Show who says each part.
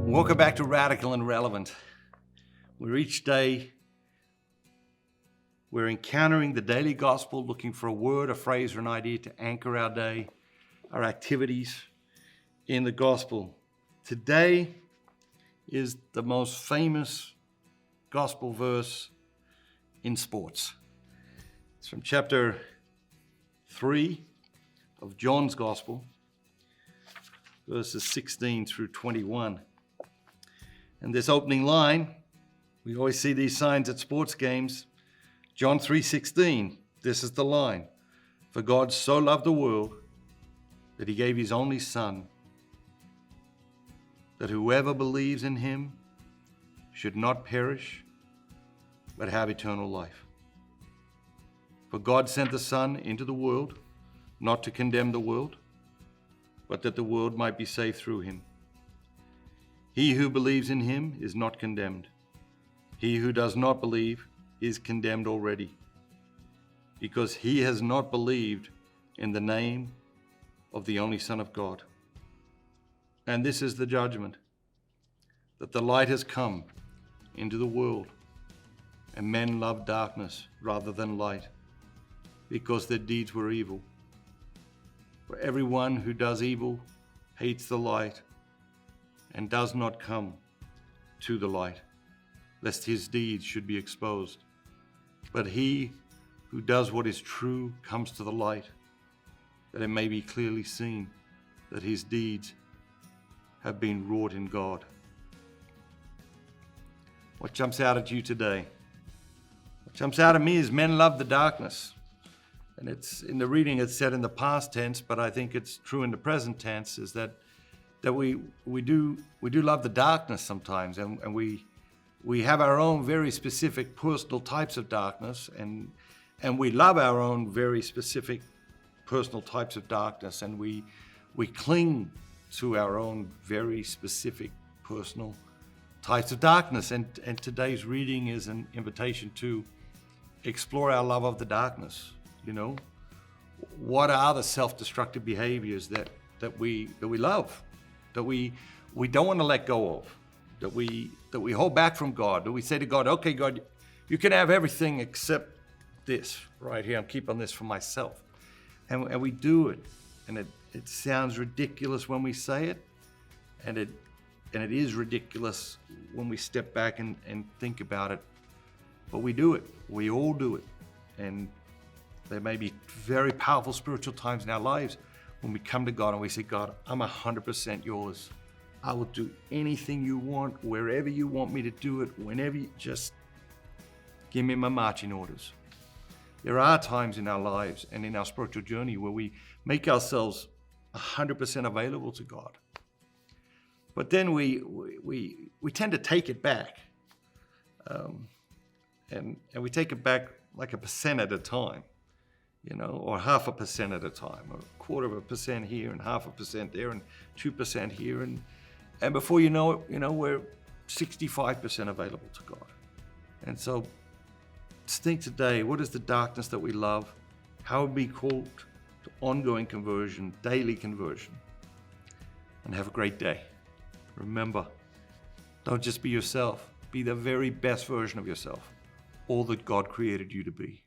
Speaker 1: Welcome back to Radical and Relevant, where each day we're encountering the daily gospel, looking for a word, a phrase, or an idea to anchor our day, our activities in the gospel. Today is the most famous gospel verse in sports. It's from chapter 3 of John's gospel, verses 16 through 21. And this opening line, we always see these signs at sports games. John 3:16, this is the line. For God so loved the world that he gave his only Son, that whoever believes in him should not perish, but have eternal life. For God sent the Son into the world, not to condemn the world, but that the world might be saved through him. He who believes in him is not condemned. He who does not believe is condemned already, because he has not believed in the name of the only Son of God. And this is the judgment, that the light has come into the world, and men love darkness rather than light, because their deeds were evil. For everyone who does evil hates the light and does not come to the light, lest his deeds should be exposed. But he who does what is true comes to the light, that it may be clearly seen that his deeds have been wrought in God. What jumps out at you today? What jumps out at me is men love the darkness. And it's in the reading, it's said in the past tense, but I think it's true in the present tense, is that we do love the darkness sometimes, and we have our own very specific personal types of darkness, and we love our own very specific personal types of darkness, and we cling to our own very specific personal types of darkness. And today's reading is an invitation to explore our love of the darkness. You know, what are the self-destructive behaviors that we love, that we don't want to let go of, that we hold back from God, that we say to God, okay, God, you can have everything except this right here. I'm keeping this for myself. And we do it. And it sounds ridiculous when we say it. And it is ridiculous when we step back and think about it. But we do it. We all do it. And there may be very powerful spiritual times in our lives when we come to God and we say, God, I'm 100% yours. I will do anything you want, wherever you want me to do it, whenever you just give me my marching orders. There are times in our lives and in our spiritual journey where we make ourselves 100% available to God. But then we tend to take it back. And we take it back like 1% at a time, you know, or 0.5% at a time, or 0.25% here and 0.5% there and 2% here. And before you know it, you know, we're 65% available to God. And so think today, what is the darkness that we love? How are we called to ongoing conversion, daily conversion? And have a great day. Remember, don't just be yourself. Be the very best version of yourself, all that God created you to be.